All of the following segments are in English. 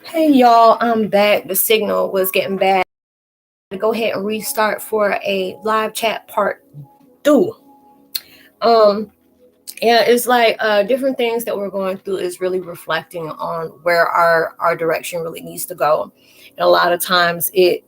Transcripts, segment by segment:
Hey y'all, I'm back. The signal was getting bad. Go ahead and restart for a live chat part two. Um, yeah, it's like different things that we're going through is really reflecting on where our direction really needs to go. And a lot of times, the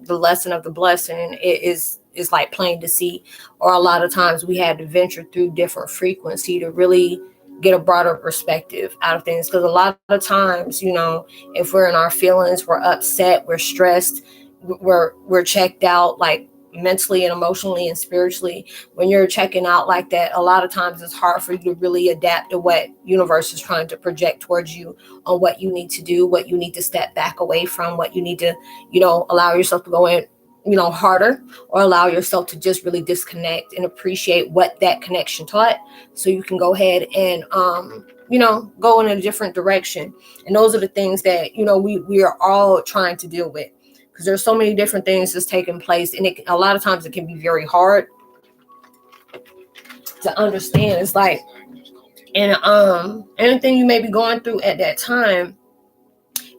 lesson of the blessing is like plain to see, or a lot of times we had to venture through different frequency to really get a broader perspective out of things. Because a lot of times, if we're in our feelings, we're upset, we're stressed, we're checked out, like mentally and emotionally and spiritually. When you're checking out like that, a lot of times it's hard for you to really adapt to what universe is trying to project towards you on what you need to do, what you need to step back away from, what you need to, allow yourself to go in, harder, or allow yourself to just really disconnect and appreciate what that connection taught, so you can go ahead and go in a different direction. And those are the things that we are all trying to deal with, because there's so many different things that's taking place, and a lot of times it can be very hard to understand. It's like, and anything you may be going through at that time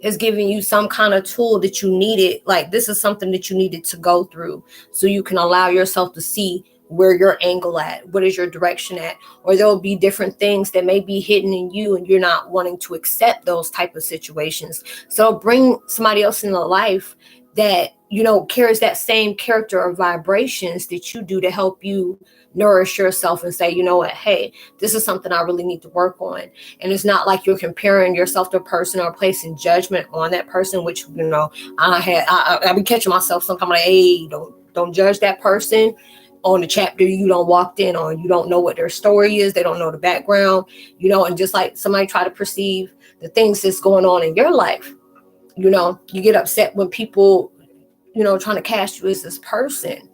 is giving you some kind of tool that you needed. Like, this is something that you needed to go through, so you can allow yourself to see where your angle at, what is your direction at. Or there'll be different things that may be hidden in you, and you're not wanting to accept those type of situations. So bring somebody else in the life that carries that same character or vibrations that you do, to help you nourish yourself and say, you know what, hey, this is something I really need to work on. And it's not like you're comparing yourself to a person or placing judgment on that person, which I be catching myself sometimes, like, hey, don't judge that person on the chapter you don't walked in on. You don't know what their story is. They don't know the background, and just like somebody try to perceive the things that's going on in your life. You get upset when people, trying to cast you as this person.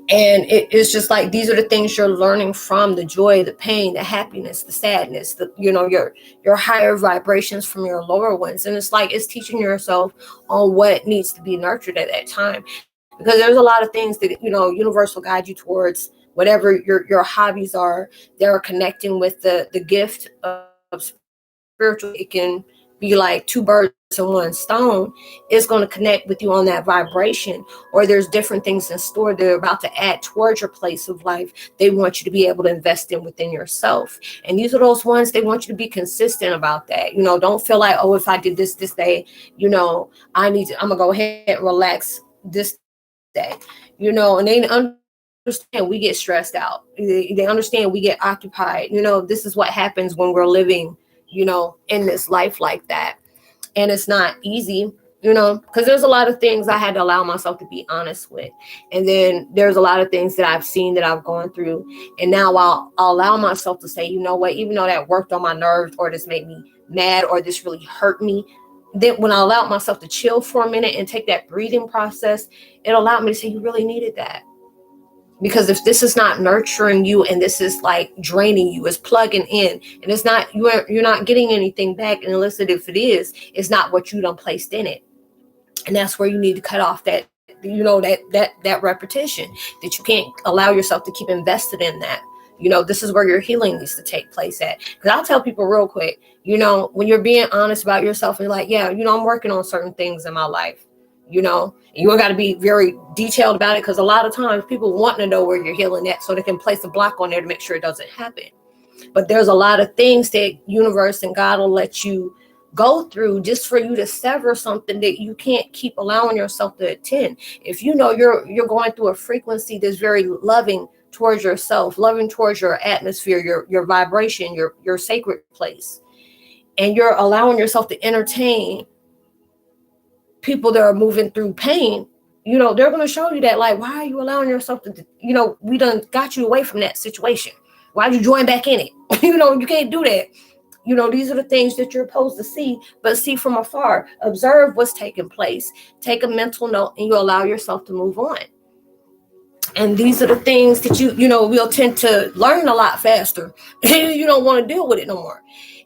And it's just like, these are the things you're learning from: the joy, the pain, the happiness, the sadness, your higher vibrations from your lower ones. And it's like, it's teaching yourself on what needs to be nurtured at that time. Because there's a lot of things that, universe will guide you towards, whatever your hobbies are. They're connecting with the gift of spiritual. It can be like two birds in one stone. It's going to connect with you on that vibration. Or there's different things in store they're about to add towards your place of life. They want you to be able to invest in within yourself. And these are those ones, they want you to be consistent about that. Don't feel like, oh, if I did this day, I'm gonna go ahead and relax this day. And they understand we get stressed out. They understand we get occupied. This is what happens when we're living in this life like that. And it's not easy, because there's a lot of things I had to allow myself to be honest with. And then there's a lot of things that I've seen, that I've gone through. And now I'll allow myself to say, you know what, even though that worked on my nerves, or this made me mad, or this really hurt me, then when I allowed myself to chill for a minute and take that breathing process, it allowed me to say, you really needed that. Because if this is not nurturing you, and this is like draining you, it's plugging in, and it's not, you're not getting anything back. And unless if it is, it's not what you done placed in it. And that's where you need to cut off that, that repetition, that you can't allow yourself to keep invested in that. This is where your healing needs to take place at. Because I'll tell people real quick, when you're being honest about yourself, and like, yeah, I'm working on certain things in my life, you got to be very detailed about it, because a lot of times people want to know where you're healing at, so they can place a block on there to make sure it doesn't happen. But there's a lot of things that universe and God will let you go through, just for you to sever something that you can't keep allowing yourself to attend. If you're going through a frequency that's very loving towards yourself, loving towards your atmosphere, your vibration, your sacred place, and you're allowing yourself to entertain people that are moving through pain, they're going to show you that, like, why are you allowing yourself to, we done got you away from that situation. Why'd you join back in it? You can't do that. These are the things that you're supposed to see, but see from afar. Observe what's taking place. Take a mental note, and you allow yourself to move on. And these are the things that we'll tend to learn a lot faster. You don't want to deal with it no more.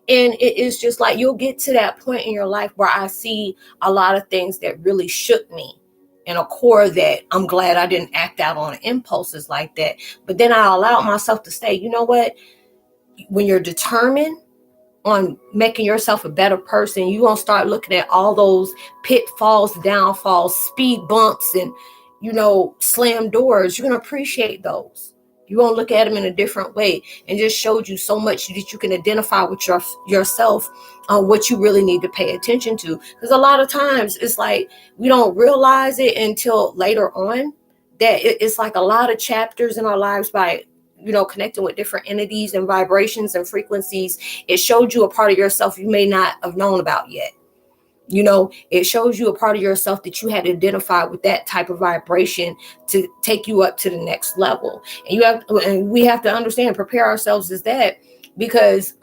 And it is just like, you'll get to that point in your life where I see a lot of things that really shook me, and a core that I'm glad I didn't act out on impulses like that. But then I allowed myself to say, you know what, when you're determined on making yourself a better person, you're going to start looking at all those pitfalls, downfalls, speed bumps, and, slam doors. You're going to appreciate those. You won't look at them in a different way, and just showed you so much that you can identify with yourself on what you really need to pay attention to. Because a lot of times it's like we don't realize it until later on that it's like a lot of chapters in our lives by connecting with different entities and vibrations and frequencies. It showed you a part of yourself you may not have known about yet. It shows you a part of yourself that you had to identify with that type of vibration to take you up to the next level. And we have to understand, prepare ourselves as that, because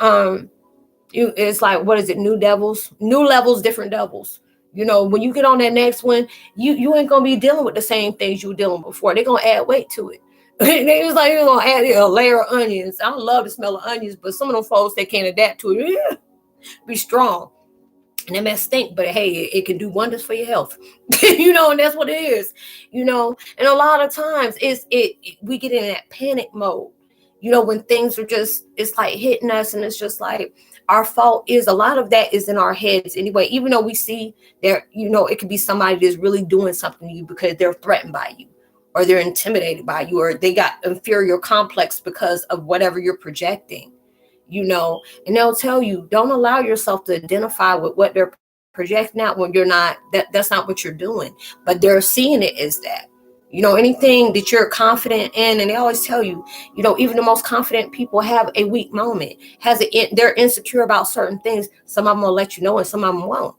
it's like, what is it? New levels, different devils. When you get on that next one, you ain't gonna be dealing with the same things you were dealing with before. They're gonna add weight to it. They was like, you're gonna add a layer of onions. I love the smell of onions, but some of them folks, they can't adapt to it. Be strong. And that mess stink, but hey, it can do wonders for your health. And that's what it is. And a lot of times we get in that panic mode, when things are just, it's like hitting us, and it's just like our fault is, a lot of that is in our heads anyway. Even though we see there, it could be somebody that's really doing something to you because they're threatened by you, or they're intimidated by you, or they got inferior complex because of whatever you're projecting. And they'll tell you, don't allow yourself to identify with what they're projecting out when you're not, that's not what you're doing, but they're seeing it as that. Anything that you're confident in, and they always tell you, even the most confident people have a weak moment, they're insecure about certain things. Some of them will let you know, and some of them won't,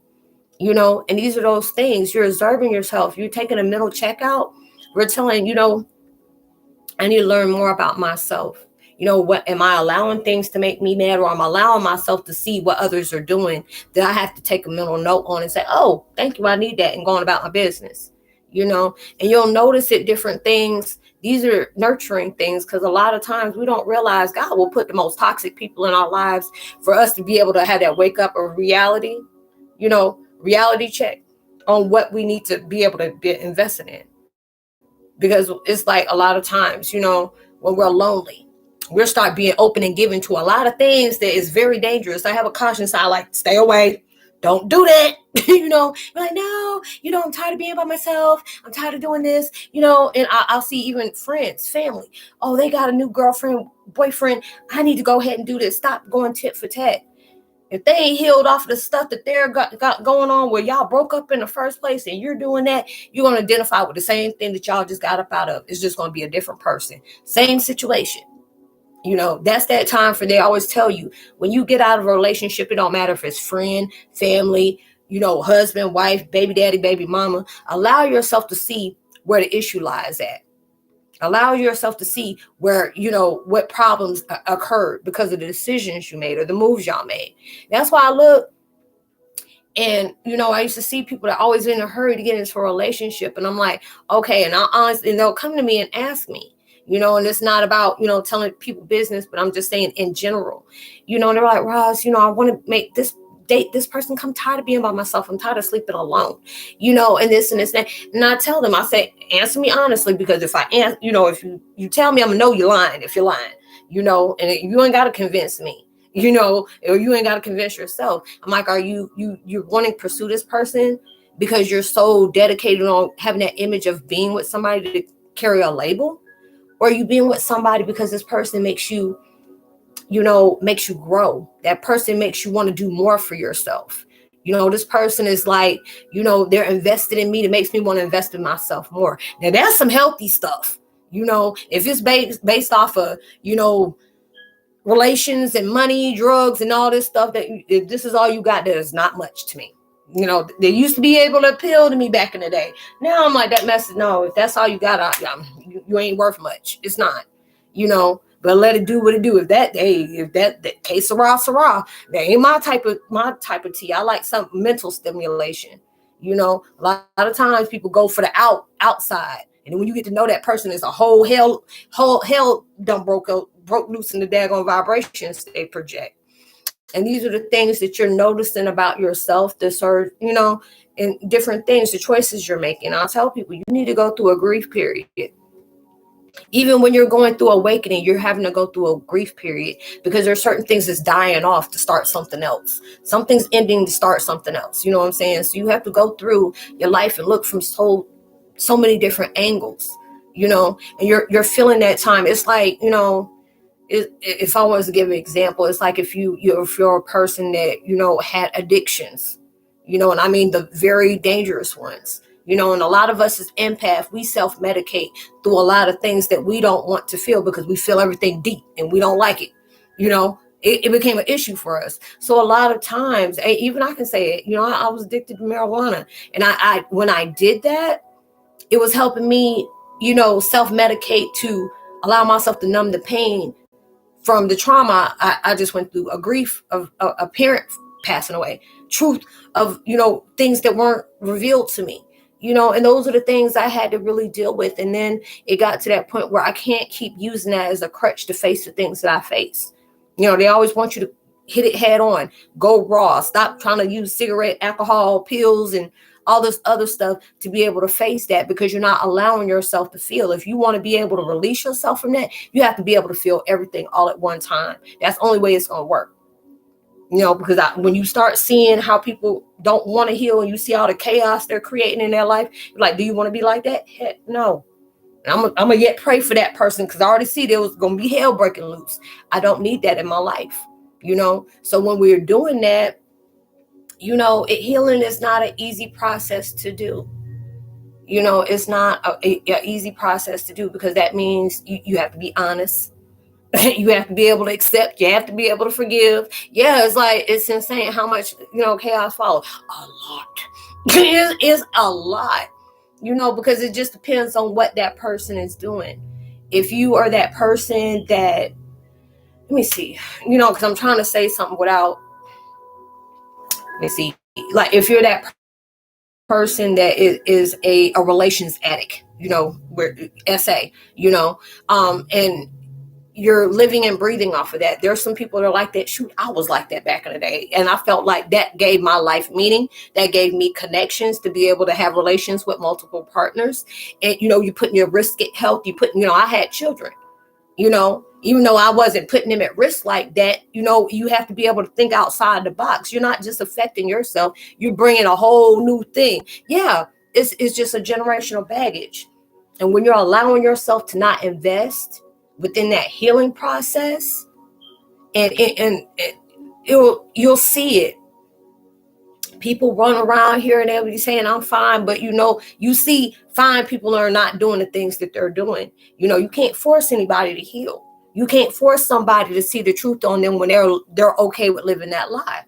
and these are those things. You're observing yourself. You're taking a mental checkout. We're telling, I need to learn more about myself. What am I allowing things to make me mad, or I'm allowing myself to see what others are doing that I have to take a mental note on and say, oh, thank you, I need that, and going about my business, and you'll notice it, different things. These are nurturing things, because a lot of times we don't realize God will put the most toxic people in our lives for us to be able to have that wake up of reality, reality check on what we need to be able to be invested in. Because it's like a lot of times, when we're lonely, we'll start being open and giving to a lot of things that is very dangerous. I have a caution sign, like, stay away. Don't do that. You're like, no, I'm tired of being by myself. I'm tired of doing this, and I'll see even friends, family. Oh, they got a new girlfriend, boyfriend. I need to go ahead and do this. Stop going tit for tat. If they ain't healed off of the stuff that they're got going on, where y'all broke up in the first place, and you're doing that, you're going to identify with the same thing that y'all just got up out of. It's just going to be a different person. Same situation. That's that time for, they always tell you, when you get out of a relationship, it don't matter if it's friend, family, husband, wife, baby daddy, baby mama. Allow yourself to see where the issue lies at. Allow yourself to see where, what problems occurred because of the decisions you made or the moves y'all made. That's why I look, and, I used to see people that are always in a hurry to get into a relationship. And I'm like, okay. And and they'll come to me and ask me, and it's not about, telling people business, but I'm just saying in general, and they're like, Roz, I want to date this person. I'm tired of being by myself. I'm tired of sleeping alone, and this and this. And I tell them, I say, answer me honestly, because if I answer, if you tell me, I'm gonna know you're lying. If you're lying, and you ain't got to convince me, or you ain't got to convince yourself. I'm like, are you're wanting to pursue this person because you're so dedicated on having that image of being with somebody to carry a label? Or are you being with somebody because this person makes you grow? That person makes you want to do more for yourself. This person is like, they're invested in me. That makes me want to invest in myself more. Now that's some healthy stuff. If it's based off of, relations and money, drugs and all this stuff, that if this is all you got, that is not much to me. They used to be able to appeal to me back in the day. Now I'm like, that message, no, if that's all you got, you ain't worth much. It's not, but let it do what it do. If that case Sarah, that ain't my type of tea. I like some mental stimulation. A lot of times people go for the outside. And then when you get to know that person, is a whole hell done broke loose in the daggone vibrations they project. And these are the things that you're noticing about yourself, and different things, the choices you're making. I'll tell people, you need to go through a grief period. Even when you're going through awakening, you're having to go through a grief period because there's certain things that's dying off to start something else. Something's ending to start something else. You know what I'm saying? So you have to go through your life and look from so many different angles, and you're feeling that time. It's like, if I was to give an example, it's like if you're a person that, had addictions, and I mean the very dangerous ones. And a lot of us as empath, we self-medicate through a lot of things that we don't want to feel because we feel everything deep and we don't like it. It became an issue for us. So a lot of times, even I can say it, I was addicted to marijuana. And I when I did that, it was helping me, self-medicate to allow myself to numb the pain from the trauma I just went through, a grief of a parent passing away, truth of, things that weren't revealed to me. And those are the things I had to really deal with. And then it got to that point where I can't keep using that as a crutch to face the things that I face. They always want you to hit it head on, go raw, stop trying to use cigarette, alcohol, pills, and all this other stuff to be able to face that, because you're not allowing yourself to feel. If you want to be able to release yourself from that, you have to be able to feel everything all at one time. That's the only way it's going to work. Because when you start seeing how people don't want to heal and you see all the chaos they're creating in their life, you're like, do you want to be like that? Heck no. And I'm going to yet pray for that person, because I already see there was going to be hell breaking loose. I don't need that in my life, So when we're doing that, healing is not an easy process to do. It's not an easy process to do, because that means you have to be honest. You have to be able to accept. You have to be able to forgive. Yeah, it's insane how much, chaos follows. A lot. It's a lot, because it just depends on what that person is doing. If you are that person that, let me see, because I'm trying to say something without, let me see, like if you're that person that is a relations addict, where SA, and you're living and breathing off of that. There's some people that are like that. Shoot, I was like that back in the day. And I felt like that gave my life meaning. That gave me connections to be able to have relations with multiple partners. And, you putting your risk at health. I had children, even though I wasn't putting them at risk like that, you have to be able to think outside the box. You're not just affecting yourself. You're bringing a whole new thing. Yeah, it's just a generational baggage. And when you're allowing yourself to not invest within that healing process, and you'll see it. People run around here and they'll be saying I'm fine, but you see fine people are not doing the things that they're doing. You can't force anybody to heal. You can't force somebody to see the truth on them when they're okay with living that lie.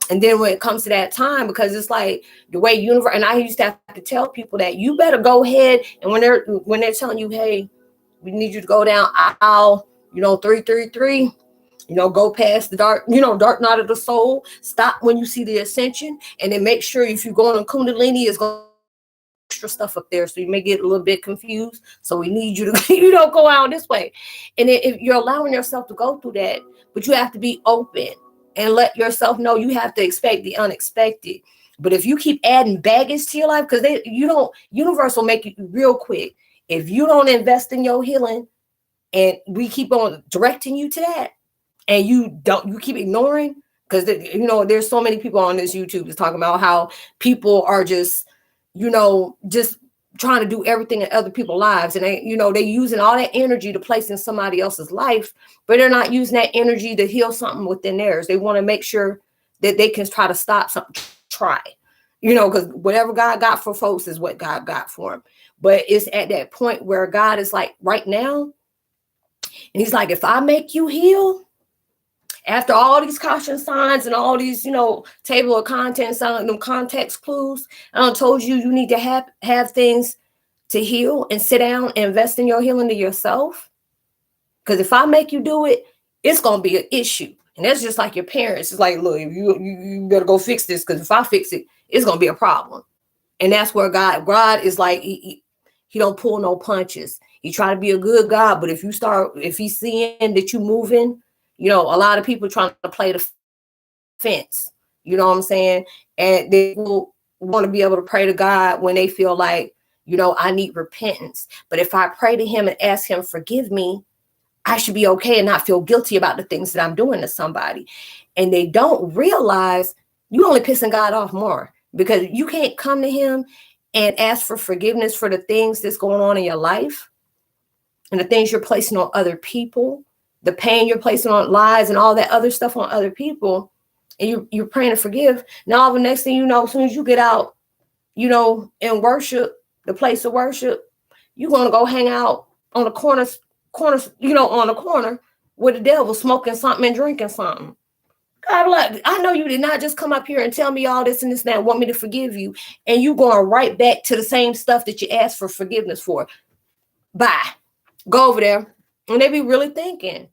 And then when it comes to that time, because it's like the way universe, and I used to have to tell people that you better go ahead, and when they're telling you, hey, we need you to go down aisle, 333, go past the dark night of the soul. Stop when you see the ascension, and then make sure if you're going on Kundalini, it's going to extra stuff up there, so you may get a little bit confused. So we need you to go out this way. And if you're allowing yourself to go through that, but you have to be open and let yourself know you have to expect the unexpected. But if you keep adding baggage to your life, because universe will make you real quick. If you don't invest in your healing, and we keep on directing you to that, and you keep ignoring, because there's so many people on this YouTube that's talking about how people are just trying to do everything in other people's lives, and they using all that energy to place in somebody else's life, but they're not using that energy to heal something within theirs. They want to make sure that they can try to stop something. Try, because whatever God got for folks is what God got for them. But it's at that point where God is like right now, and he's like, if I make you heal, after all these caution signs and all these, table of contents, them context clues, I told you need to have things to heal and sit down and invest in your healing to yourself. Because if I make you do it, it's going to be an issue. And that's just like your parents. It's like, look, you better go fix this, because if I fix it, it's going to be a problem. And that's where God is like, he don't pull no punches. He try to be a good God, but if he's seeing that you moving, a lot of people trying to play the fence, you know what I'm saying? And they will want to be able to pray to God when they feel like, I need repentance. But if I pray to him and ask him, forgive me, I should be okay and not feel guilty about the things that I'm doing to somebody. And they don't realize you only pissing God off more, because you can't come to him and ask for forgiveness for the things that's going on in your life and the things you're placing on other people, the pain you're placing on lies and all that other stuff on other people. And you're praying to forgive. Now, all the next thing you know, as soon as you get out, in worship, the place of worship, you're going to go hang out on the corner, on the corner with the devil, smoking something and drinking something. God, like, I know you did not just come up here and tell me all this and this and that, want me to forgive you. And you going right back to the same stuff that you asked for forgiveness for. Bye. Go over there. And they be really thinking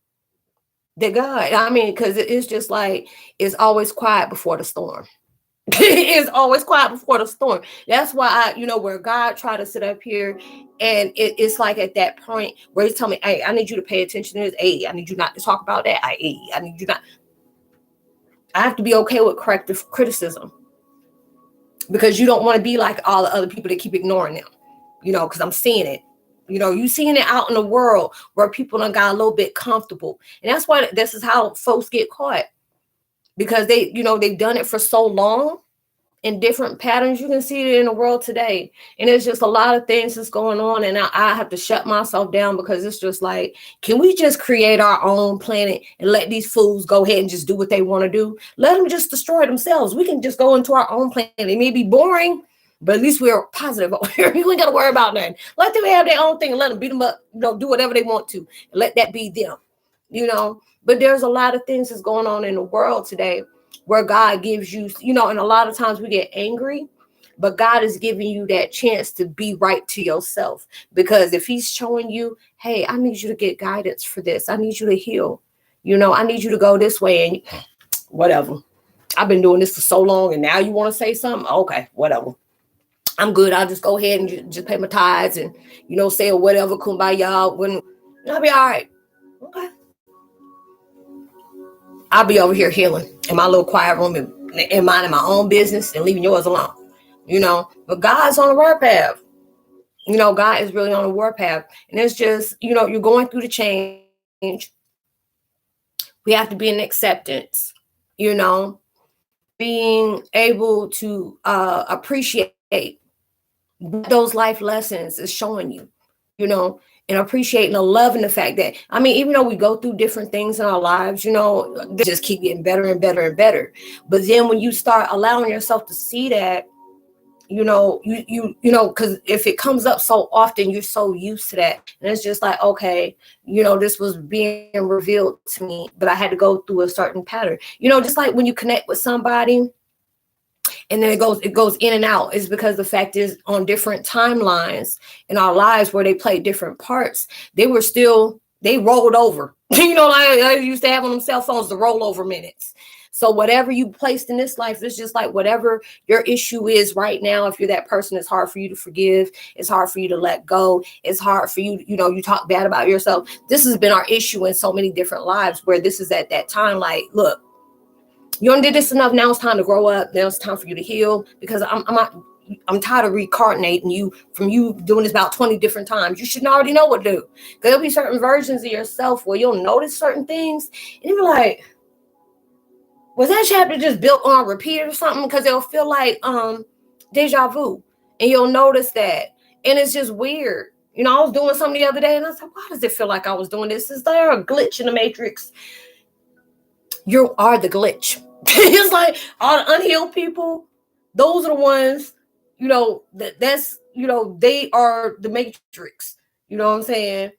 that God, because it's just like, it's always quiet before the storm. It's always quiet before the storm. That's why where God tried to sit up here, and it's like at that point where he's telling me, hey, I need you to pay attention to this. Hey, I need you not to talk about that. I need you not. I have to be okay with corrective criticism, because you don't want to be like all the other people that keep ignoring them, because I'm seeing it. You seeing it out in the world where people done got a little bit comfortable. And that's why this is how folks get caught, because they've done it for so long in different patterns. You can see it in the world today. And there's just a lot of things that's going on. And I have to shut myself down, because it's just like, can we just create our own planet and let these fools go ahead and just do what they want to do? Let them just destroy themselves. We can just go into our own planet. It may be boring, but at least we're positive over here. We ain't got to worry about nothing. Let them have their own thing and let them beat them up, do whatever they want to. And let that be them, But there's a lot of things that's going on in the world today where God gives you, and a lot of times we get angry, but God is giving you that chance to be right to yourself. Because if he's showing you, hey, I need you to get guidance for this. I need you to heal. I need you to go this way, and whatever. I've been doing this for so long, and now you want to say something? Okay, whatever. I'm good. I'll just go ahead and just pay my tithes and, say whatever, kumbaya, when I'll be all right. Okay. I'll be over here healing in my little quiet room and minding my own business and leaving yours alone, But God's on the warpath. God is really on the warpath. And it's just, you're going through the change. We have to be in acceptance, being able to appreciate what those life lessons is showing you, and appreciating and loving the fact that, even though we go through different things in our lives, they just keep getting better and better and better. But then when you start allowing yourself to see that, because if it comes up so often, you're so used to that. And it's just like, okay, this was being revealed to me, but I had to go through a certain pattern, just like when you connect with somebody, and then it goes in and out. Is because the fact is, on different timelines in our lives where they played different parts, they rolled over. Like I used to have on them cell phones, the rollover minutes. So whatever you placed in this life, it's just like whatever your issue is right now. If you're that person, it's hard for you to forgive. It's hard for you to let go. It's hard for you, you talk bad about yourself. This has been our issue in so many different lives, where this is at that time, like, look, you done did this enough. Now it's time to grow up. Now it's time for you to heal, because I'm tired of reincarnating you from you doing this about 20 different times. You should already know what to do. Because there'll be certain versions of yourself where you'll notice certain things and you'll be like, was that chapter just built on repeat or something? Because it'll feel like deja vu. And you'll notice that. And it's just weird. I was doing something the other day and I was like, why does it feel like I was doing this? Is there a glitch in the matrix? You are the glitch. It's like all the unhealed people, those are the ones, that's, they are the matrix. You know what I'm saying?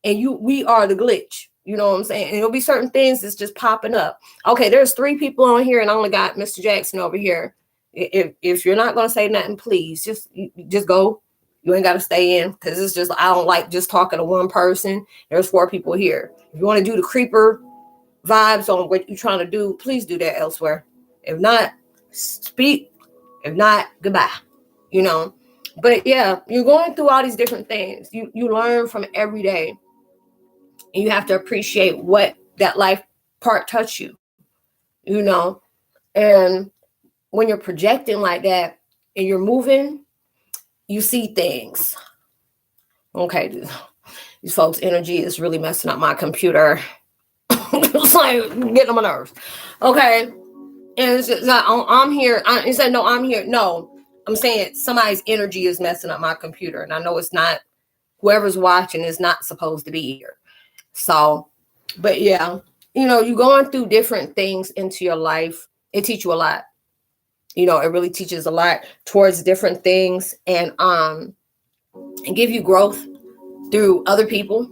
And we are the glitch. You know what I'm saying? And there'll be certain things that's just popping up. Okay, there's 3 people on here and I only got Mr. Jackson over here. If you're not going to say nothing, please just go. You ain't got to stay in, because it's just, I don't like just talking to one person. There's 4 people here. If you want to do the creeper vibes on what you're trying to do, please do that elsewhere. If not, speak. If not, goodbye. But yeah, you're going through all these different things. You learn from every day, and you have to appreciate what that life part touched you. And when you're projecting like that and you're moving, you see things. Okay, these folks' energy is really messing up my computer. It's like getting on my nerves. Okay, and it's just like, I'm here. He said, no, I'm here. No, I'm saying somebody's energy is messing up my computer, and I know it's not. Whoever's watching is not supposed to be here. So, but yeah, you're going through different things into your life. It teaches you a lot. It really teaches a lot towards different things, and give you growth through other people.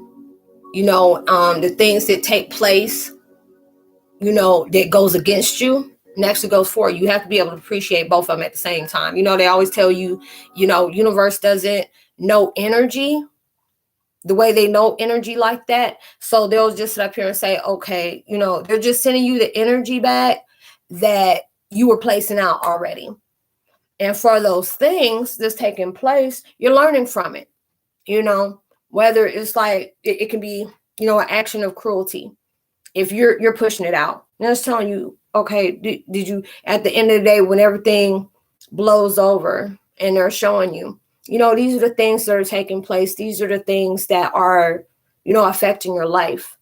The things that take place, that goes against you and actually goes for you. You have to be able to appreciate both of them at the same time. They always tell you, universe doesn't know energy the way they know energy like that. So they'll just sit up here and say, okay, they're just sending you the energy back that you were placing out already. And for those things that's taking place, you're learning from it, whether it's like, it can be, an action of cruelty. If you're pushing it out, and it's telling you, okay, did you, at the end of the day, when everything blows over and they're showing you, these are the things that are taking place. These are the things that are, affecting your life.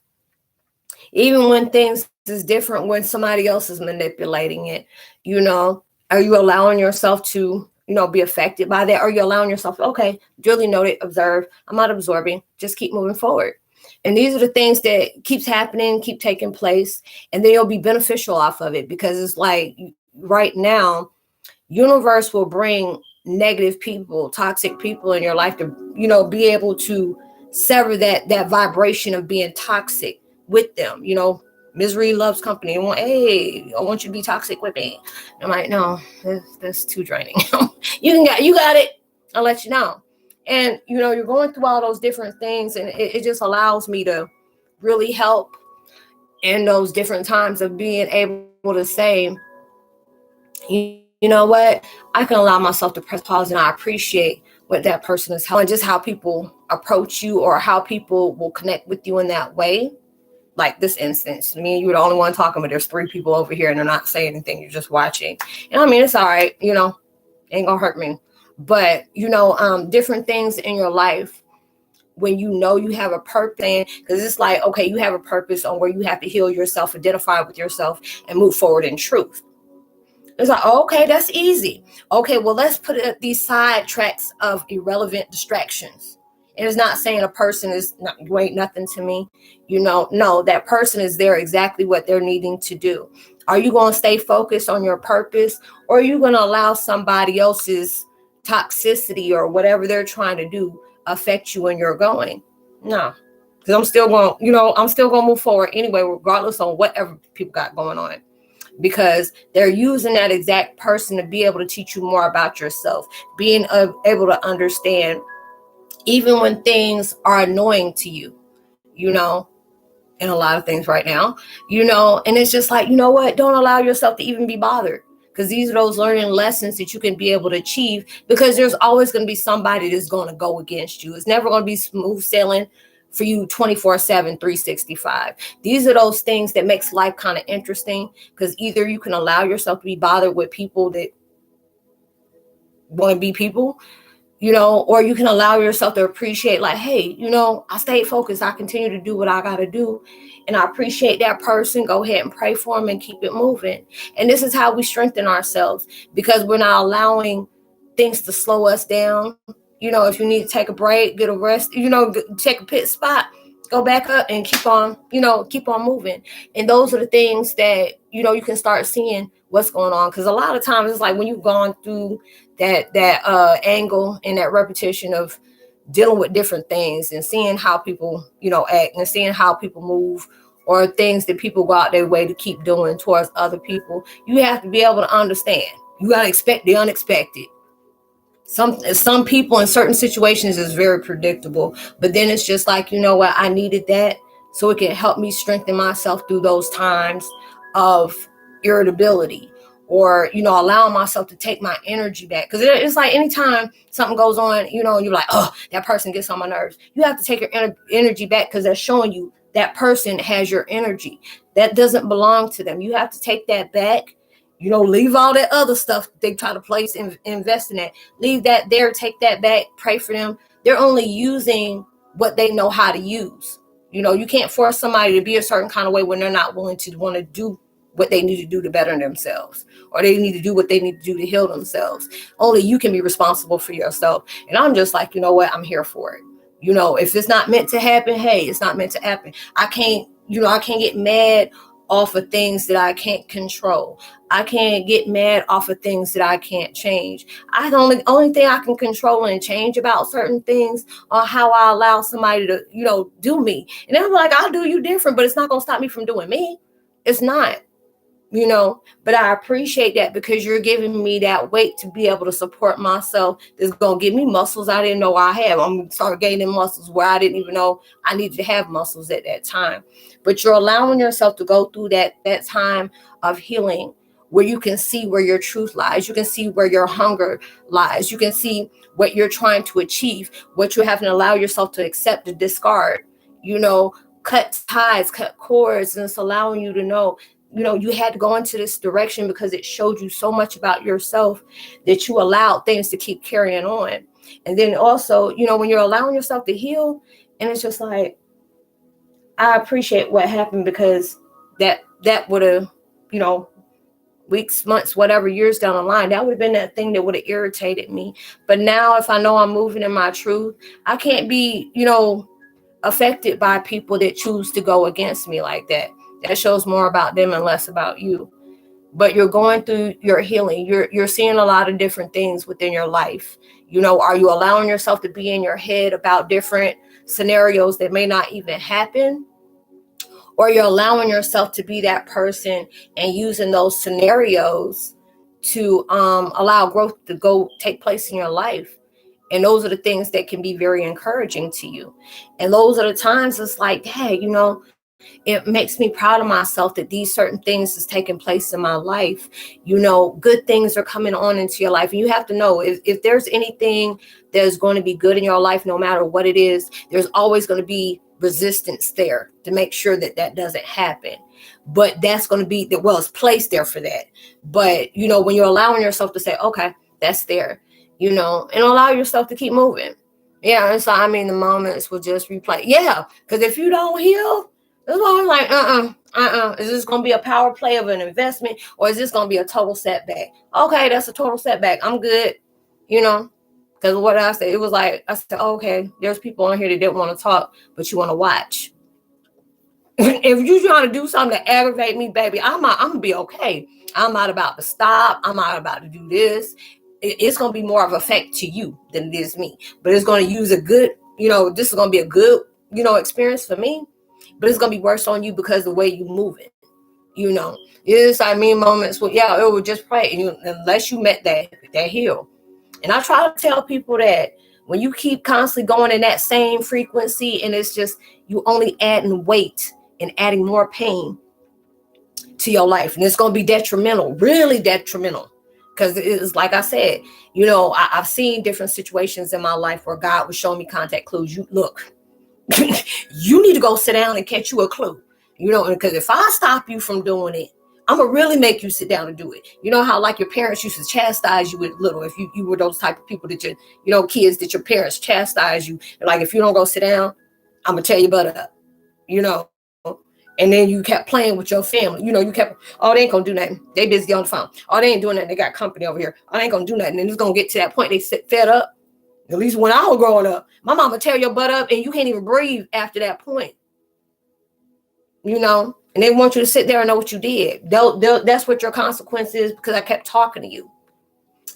Even when things is different, when somebody else is manipulating it, are you allowing yourself to, be affected by that? Are you allowing yourself, okay, duly noted, observe, I'm not absorbing, just keep moving forward. And these are the things that keeps happening, keep taking place, and then you'll be beneficial off of it, because it's like right now, universe will bring negative people, toxic people in your life to, be able to sever that vibration of being toxic with them. Misery loves company. Hey, I want you to be toxic with me. I'm like, no, that's too draining. You got it. I'll let you know. And, you're going through all those different things, and it just allows me to really help in those different times of being able to say, you know what, I can allow myself to press pause, and I appreciate what that person is helping, and just how people approach you or how people will connect with you in that way. Like this instance, me and you were the only one talking, but there's 3 people over here and they're not saying anything. You're just watching. And I mean, it's all right, ain't gonna hurt me. But, different things in your life, when you have a purpose, because it's like, okay, you have a purpose on where you have to heal yourself, identify with yourself, and move forward in truth. It's like, okay, that's easy. Okay, well, let's put these side tracks of irrelevant distractions. And it's not saying a person you ain't nothing to me. No, that person is there exactly what they're needing to do. Are you going to stay focused on your purpose, or are you going to allow somebody else's toxicity or whatever they're trying to do affect you when you're going? No, because I'm still going to move forward anyway, regardless on whatever people got going on. Because they're using that exact person to be able to teach you more about yourself, being able to understand even when things are annoying to you, and a lot of things right now, and it's just like, what, don't allow yourself to even be bothered, because these are those learning lessons that you can be able to achieve, because there's always going to be somebody that's going to go against you. It's never going to be smooth sailing for you 24/7, 365. These are those things that makes life kind of interesting, because either you can allow yourself to be bothered with people that want to be people, or you can allow yourself to appreciate, like, hey, I stayed focused. I continue to do what I got to do. And I appreciate that person. Go ahead and pray for them and keep it moving. And this is how we strengthen ourselves, because we're not allowing things to slow us down. If you need to take a break, get a rest, take a pit spot, go back up and keep on moving. And those are the things that, you can start seeing what's going on. Because a lot of times it's like when you've gone through that angle and that repetition of dealing with different things and seeing how people, act, and seeing how people move, or things that people go out their way to keep doing towards other people, you have to be able to understand. You got to expect the unexpected. Some people in certain situations is very predictable, but then it's just like, what, I needed that so it can help me strengthen myself through those times of irritability, or allowing myself to take my energy back. Because it's like anytime something goes on, and you're like, oh, that person gets on my nerves, you have to take your energy back, because they're showing you that person has your energy that doesn't belong to them. You have to take that back Leave all that other stuff they try to place and invest in that. Leave that there, take that back, pray for them. They're only using what they know how to use. You can't force somebody to be a certain kind of way when they're not willing to want to do what they need to do to better themselves, or they need to do what they need to do to heal themselves. Only you can be responsible for yourself. And I'm just like, you know what? I'm here for it. If it's not meant to happen, hey, it's not meant to happen. I can't get mad off of things that I can't control. I can't get mad off of things that I can't change. The only thing I can control and change about certain things are how I allow somebody to, do me. And they're like, I'll do you different, but it's not going to stop me from doing me. It's not. But I appreciate that, because you're giving me that weight to be able to support myself. It's going to give me muscles I didn't know I have. I'm going to start gaining muscles where I didn't even know I needed to have muscles at that time. But you're allowing yourself to go through that time of healing, where you can see where your truth lies. You can see where your hunger lies. You can see what you're trying to achieve, what you have to allow yourself to accept and discard, cut ties, cut cords. And it's allowing you to know, you had to go into this direction because it showed you so much about yourself that you allowed things to keep carrying on. And then also, when you're allowing yourself to heal, and it's just like, I appreciate what happened, because that would have, weeks, months, whatever, years down the line, that would have been that thing that would have irritated me. But now, if I know I'm moving in my truth, I can't be, affected by people that choose to go against me like that. That shows more about them and less about you. But you're going through your healing. You're seeing a lot of different things within your life. Are you allowing yourself to be in your head about different scenarios that may not even happen? Or you're allowing yourself to be that person and using those scenarios to allow growth to go take place in your life. And those are the things that can be very encouraging to you. And those are the times it's like, hey, it makes me proud of myself that these certain things is taking place in my life. Good things are coming on into your life. And you have to know, if there's anything that's going to be good in your life, no matter what it is, there's always going to be resistance there to make sure that doesn't happen. But that's going to be, it's placed there for that. But, when you're allowing yourself to say, okay, that's there, and allow yourself to keep moving. Yeah. And so, the moments will just replay. Yeah. Because if you don't heal, that's why I'm like, is this going to be a power play of an investment, or is this going to be a total setback? Okay, that's a total setback. I'm good, because what I said, it was like, I said, okay, there's people on here that didn't want to talk, but you want to watch. If you're trying to do something to aggravate me, baby, I'm going to be okay. I'm not about to stop. I'm not about to do this. It's going to be more of an effect to you than it is me. But it's going to use a good, this is going to be a good, experience for me. But it's going to be worse on you because of the way you move it. It's moments where, it would just pray. Unless you met that heal. And I try to tell people that when you keep constantly going in that same frequency, and it's just, you only adding weight and adding more pain to your life. And it's going to be detrimental, really detrimental. Because it's like I said, I've seen different situations in my life where God was showing me contact clues. You need to go sit down and catch you a clue, because if I stop you from doing it, I'm gonna really make you sit down and do it. How like your parents used to chastise you with little, if you were those type of people that kids that your parents chastise you, like, if you don't go sit down, I'm gonna tear your butt up, and then you kept playing with your family, you kept, oh, they ain't gonna do nothing, they busy on the phone, oh, they ain't doing nothing, they got company over here, oh, they ain't gonna do nothing. And it's gonna get to that point they sit fed up. At least when I was growing up, my mama tear your butt up and you can't even breathe after that point. And they want you to sit there and know what you did. That's what your consequence is, because I kept talking to you.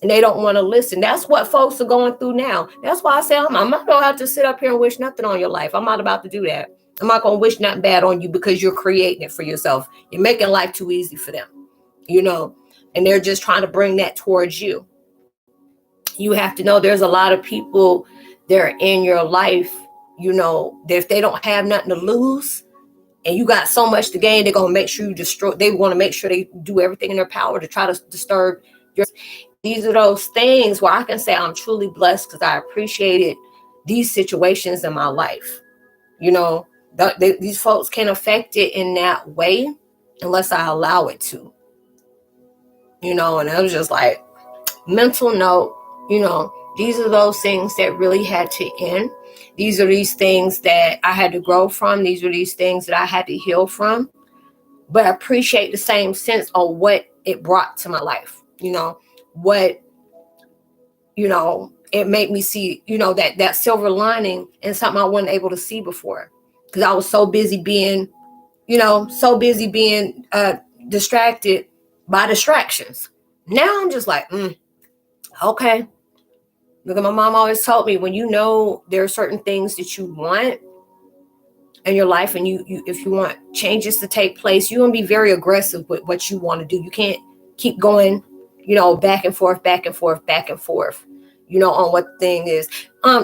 And they don't want to listen. That's what folks are going through now. That's why I say I'm not going to have to sit up here and wish nothing on your life. I'm not about to do that. I'm not going to wish nothing bad on you, because you're creating it for yourself. You're making life too easy for them, and they're just trying to bring that towards you. You have to know there's a lot of people that are in your life, that if they don't have nothing to lose and you got so much to gain, they're going to make sure you destroy. They want to make sure they do everything in their power to try to disturb your. These are those things where I can say I'm truly blessed because I appreciated these situations in my life. These folks can't affect it in that way unless I allow it to. you know, and it was just like, mental note, you know, these are those things that really had to end. These are these things that I had to grow from. These are these things that I had to heal from. But I appreciate the same sense of what it brought to my life. You know, what, you know, it made me see, you know, that silver lining and something I wasn't able to see before. Because I was so busy being, you know, distracted by distractions. Now I'm just like, okay. Look, my mom always told me, when you know there are certain things that you want in your life, and you if you want changes to take place, you want to be very aggressive with what you want to do. You can't keep going, you know, back and forth, you know, on what the thing is.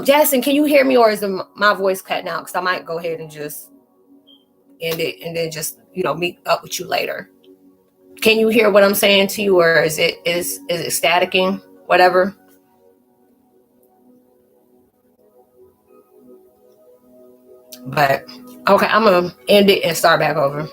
Jackson, can you hear me, or is my voice cutting out? Because I might go ahead and just end it and then just, you know, meet up with you later. Can you hear what I'm saying to you, or is it staticking? Whatever. But okay, I'm gonna end it and start back over.